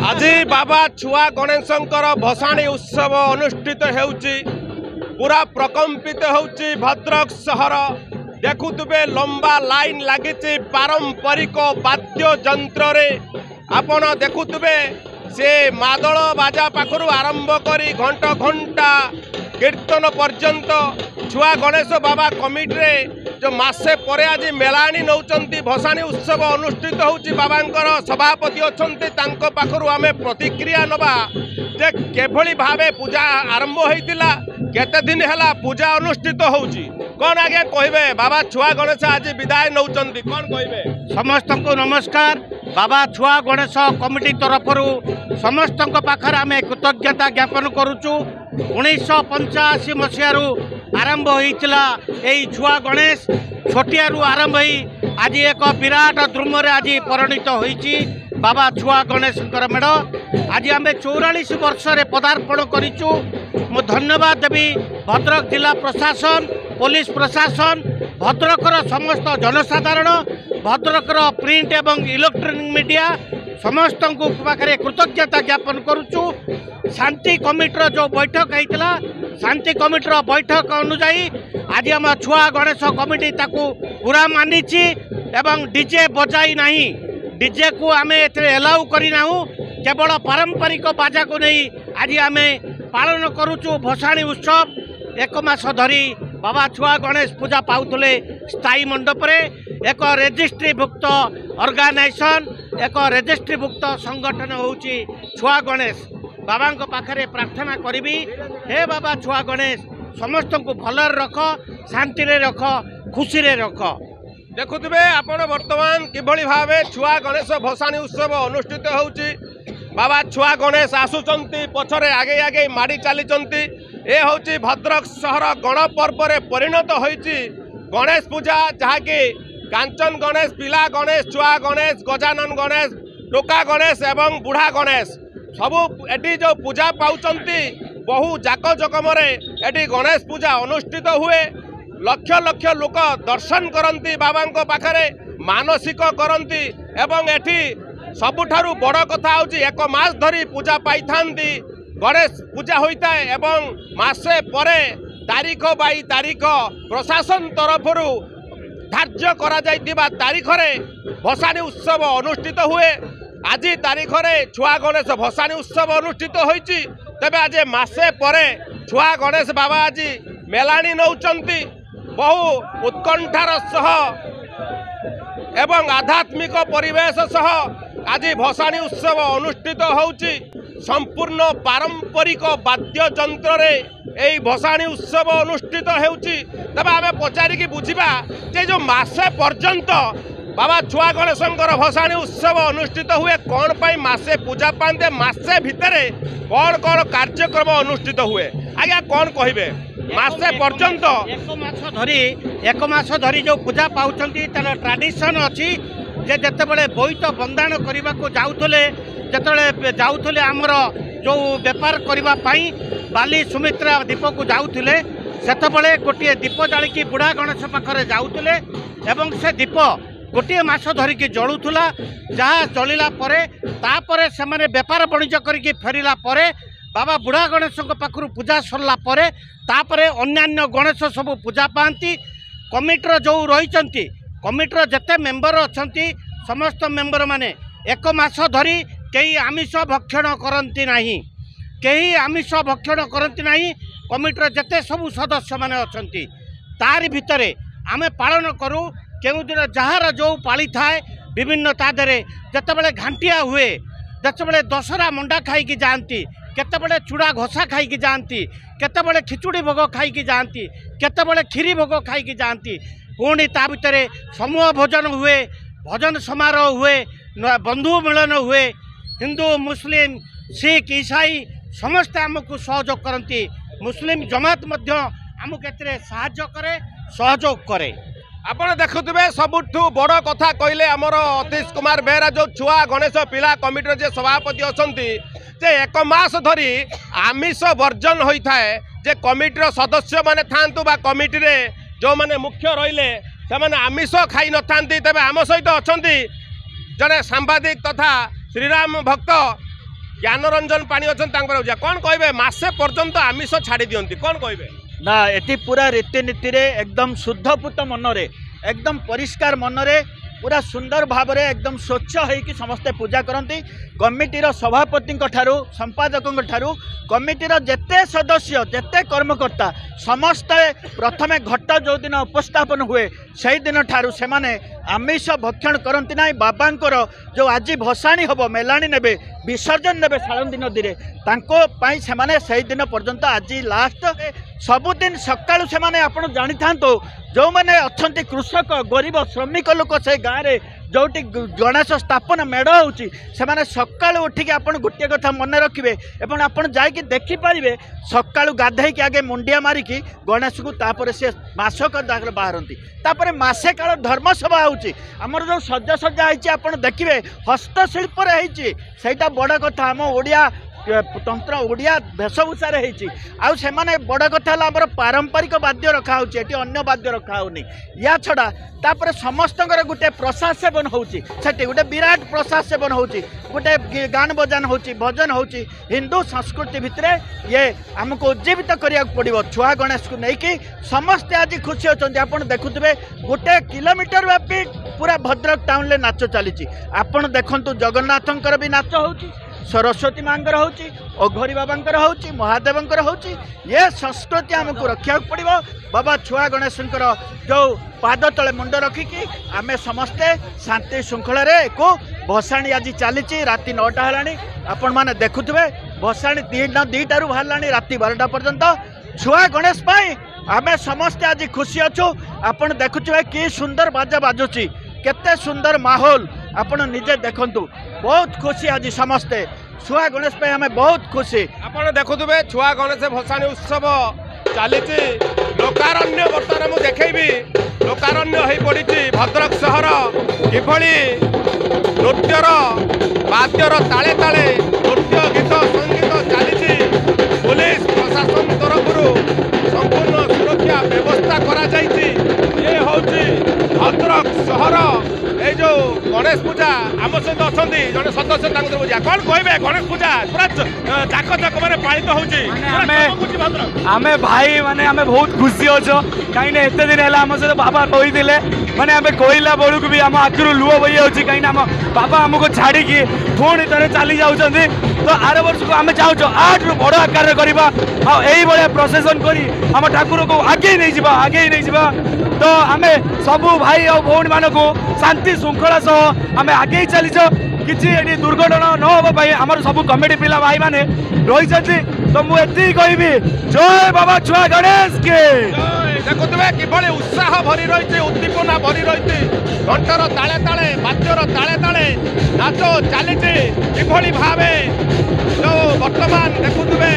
आज बाबा छुआ गणेशंकर भसाणी उत्सव अनुष्ठित होउची पूरा प्रकंपित होउची भद्रक सहर देखुवे लंबा लाइन लगी पारंपरिक वाद्य यंत्र रे आपण देखुवे से मादल बाजा पाखरु आरंभ करी घंटा घंटा कीर्तन पर्यंत छुआ गणेश बाबा कमिटी रे जो मासे परे आज मेलाणी नौचंती भसाणी उत्सव अनुष्ठित होउची बाबांकर सभापति अछंती तांको पाखरु आमे प्रतिक्रिया नबा जे केभली भावे पूजा आरंभ होइतिला केते दिन हला पूजा अनुष्ठित होउची कौन आगे कहबे बाबा छुआ गणेश आज विदाय नौचंती कौन कहबे। समस्त को नमस्कार। बाबा छुआ गणेश कमिटी तरफ समस्त पाखर आम कृतज्ञता ज्ञापन करुचु। 1985 मसीहारू आरंभ होइतिला एई छुआ गणेश छोटियारू आरंभ होई आज एक विराट द्रुमरे आज परिणत होइची बाबा छुआ गणेश मेढ़। आज आम 44 वर्ष पदार्पण करिचु। मु धन्यवाद देवी भद्रक जिला प्रशासन पुलिस प्रशासन भद्रकर समस्त जनसाधारण भद्रकर प्रिंट एवं इलेक्ट्रॉनिक मीडिया समस्त पाखे कृतज्ञता ज्ञापन करुचु। शांति कमिटर जो बैठक होता शांति कमिटर बैठक अनुजाई आज आम छुआ गणेश कमिटी ताकू पूरा मानिची एवं डीजे बजाई नहीं डीजे को आम एलाउ करना केवल पारंपरिक बाजा को नहीं आज आम पालन करुचु भसाणी उत्सव। एक मास धरी बाबा छुआ गणेश पूजा पाउले स्थायी मंडप रे एक रेजिस्ट्रीभुक्त ऑर्गेनाइजेशन एक रेजिस्ट्रीभुक्त संगठन होउची छुआ गणेश। बाबा पाखरे प्रार्थना करी हे बाबा छुआ गणेश समस्त को भलर रख शांति रे रख खुशी रे रख। देखुवे आपण वर्तमान किभली भावे छुआ गणेश भसाणी उत्सव अनुष्ठित होउची बाबा छुआ गणेश आसुचंती पछरे आगे आगे माड़ी चलीचंती ए होची भद्रक सहर गणपर्व रे परिणत होइची गणेश पूजा जहाँकि कांचन गणेश पिला गणेश छुआ गणेश गजानन गणेश टोका गणेश एवं बुढ़ा गणेश सबू एटी जो पूजा पाउचंती बहु जाक जकमरे एटी गणेश पूजा अनुष्ठित हुए लक्ष लक्ष लोक दर्शन करती बाबा पाखरे मानसिक करती एवं एटी सबुठारु बड़ कथा होची एक मास धरी पूजा पाई थांती गणेश पूजा होता है एवं मासे परे तारीख बाई तारीख प्रशासन तरफ धार्य करा जाइतिबा तारीख रे भसाणी उत्सव अनुष्ठित हुए। आज तारीख रे छुआ गणेश भसाणी उत्सव अनुष्ठित होइची तबे आज मासे परे छुआ गणेश बाबा आज मेलाणी नौचंती बहु उत्कंठार सह एवं आध्यात्मिक परिवेश सह आज भसाणी उत्सव अनुष्ठित होउची संपूर्ण पारंपरिक वाद्य यंत्र रे एई भसाणी उत्सव अनुष्ठित होउची। तबे आमे पचारिकी बुझिबा जे जो मासे पर्यंत बाबा छुआ गणेशंकर भसाणी उत्सव अनुष्ठित हुए कौन पाई मासे पूजा पाते मासे भितरे कौन कौन कार्यक्रम अनुष्ठित हुए आज्ञा कौन कहिबे मासे पर्यंत एक मास धरी जो पूजा पाउछंती तार ट्रेडिशन अच्छी जे जेतेबेले बोईत बंदाण करने को जाउथले आमर जो बेपार करने बाली सुमित्रा दीप को जाउथले सेतबेले गोटे दीप जालिकी बुढ़ा गणेश पाखरे जाउथले एवं से दीप गोटे मास धरिकी जलुला जहाँ जलिला परे तापरे से माने बेपार वाणिज्य करके फेरिला परे बाबा बुढ़ा गणेश पाखरु पूजा सरला परे तापरे अन्यान्य गणेश सब पूजा पाती कमिटर जो रही कमिटर जेते मेंबर अछंती समस्त मेंबर माने एक मास धरी कई आमिष भक्षण करती नहीं कई आमिष भक्षण करती नहीं कमिटर जेते सब सदस्य माने अछंती तार भितरे आमे पालन करूँ केउ दिन जहार जो पाली थाए विभिन्न तादरे जेतेबेले घांटिया हुए जेतेबेले दशहरा मंडा खाई जाती केतेबेले चूड़ा घोषा खाई जाती केतेबेले खिचुड़ी भोग खाई जाती केतेबेले खीरी भोग खाई जाती पुणी ता भितर समूह भोजन हुए भजन समारोह हुए बंधु मिलन हुए हिंदू मुस्लिम सिख ईसाई समस्ते आमको सहयोग करती मुस्लिम जमात आमको एते साहाय्य करे सहयोग करे। आपण देखुवे सबुठू बड़ कथा कहले आमर अतीश कुमार बेहरा जो छुआ गणेश पिला कमिटर जे सभापति अछंती जे एक मास धरी आमिष वर्जन होता है जे कमिटर सदस्य माने थांतु बा कमिटी रे जो माने मुख्य रहिले से माने आमिष खाई न थांती। तबे आम सहित अछंती जने सांबादिक तथा श्रीराम भक्त ज्ञानरंजन पाणी अच्छा कौन कहे मसे पर्यंत आमिष छाड़ी दिखती कौन कहे ना एटी पूरा रीतिनीति रे एकदम शुद्धपूत मनरे एकदम परिष्कार मनरे पूरा सुंदर भाव में एकदम स्वच्छ होइकी समस्ते पूजा करती कमिटीर सभापति संपादकों कमिटीर जेते सदस्य जेते कर्मकर्ता समस्ते प्रथमे घट जो दिन उपस्थापन हुए से दिन ठारू से आमिष भक्षण करती ना बाबांकर जो आज भसाणी हम मेलाणी ने विसर्जन ने साळंदी नदी में से दिन पर्यंत आज लास्ट सबुदिन सकाळु से आप जानी था जो मैंने अच्छा कृषक गरीब श्रमिक लोक से गाँव में जो गणेश स्थापन मेढ़ होने सका उठिक आप गोटे कथा मन रखिए और आप देखिपारे सका गाधे आगे मुंडिया मारिकी गणेश को तापर से मासक बाहरती तापर मसे काल धर्मसभा होमर जो सजासजा आप देखिए हस्तशिल्प से बड़ कथा आम ओडिया तंत्र ओडिया वेशभूषा से बड़ कथा आमर पारंपरिक वाद्य रखा होती अन्य वाद्य रखा होनी या छड़ा तापर समस्त गोटे प्रसाद सेवन होती गोटे विराट प्रसाद सेवन होती गोटे गान बजान होची भजन होची हिंदू संस्कृति भितर ये आमको उज्जीवित करिया पड़ो छुआ गणेश को लेकिन समस्ते आज खुशी अच्छा आप देखुए गोटे किलोमीटर व्यापी पूरा भद्रक टाउन में नाच चली आपड़ देखु जगन्नाथंकर भी नाच होची सरस्वती मांकर होची अघोरी बाबांकर होची महादेवंकर होची ये संस्कृति आमको रखा पड़ो बाबा छुआ गणेशंकर जो पाद तले मुंड रखिकी आमे समस्ते शांति श्रृंखला को भसाणी आज चली राति 9टा है आपण मैंने देखुए भसाणी दिन 2टारू बाहर राति 12टा पर्यंत छुआ गणेश आमे समस्ते आज खुशी अच्छु आपण देखुए कि सुंदर बाजा बाजुची केते सुंदर माहौल आपण निजे देखंतु बहुत खुशी आज समस्ते छुआ गणेश आम बहुत खुशी आपड़ देखुए छुआ गणेश भसाणी उत्सव चली लोकारण्य बर्तमान मुझे देखी लोकारण्य हो पड़ी भद्रक सहर किभली नृत्यर वाद्यर ताले ताले नृत्य गीत संगीत चली पुलिस प्रशासन तरफ संपूर्ण सुरक्षा व्यवस्था करा ये हूँ भद्रक सहर ये जो गणेश पूजा आम सहित अच्छा जड़े सदस्य पूजा कौन कहे गणेश पूजा पूरा चाक चक मैंने पालित हो आमे भाई माने आमे बहुत खुशी अच्छो कहीं एत दिन है आम सहित बाबा रही थे मैंने आम कहला बेलू भी आम आखिर लुह बही जाऊँगी कहीं आम बाबा आमको छाड़ी पुणी थे चली जाऊँगी तो आर वर्ष को आम चाहूँ आठ बड़ आकार करवा प्रोसेसन करी आम ठाकुर को आगे नहीं जावा आगे नहीं जावा तो आम सबू भाई और भौणी मान को शांति श्रृंखला सह आम आगे चलीच कि दुर्घटना न होगापी आम सब कमिटी पिला भाई मैंने रही तो मुझे कहि जय बाबा छुआ गणेश के देखुए किभली उत्साह भरी रही उद्दीपना भरी रही घंटर ताले ताले बाद्यर ताले ताले नाच चली किभली भावे जो बर्तमान देखुए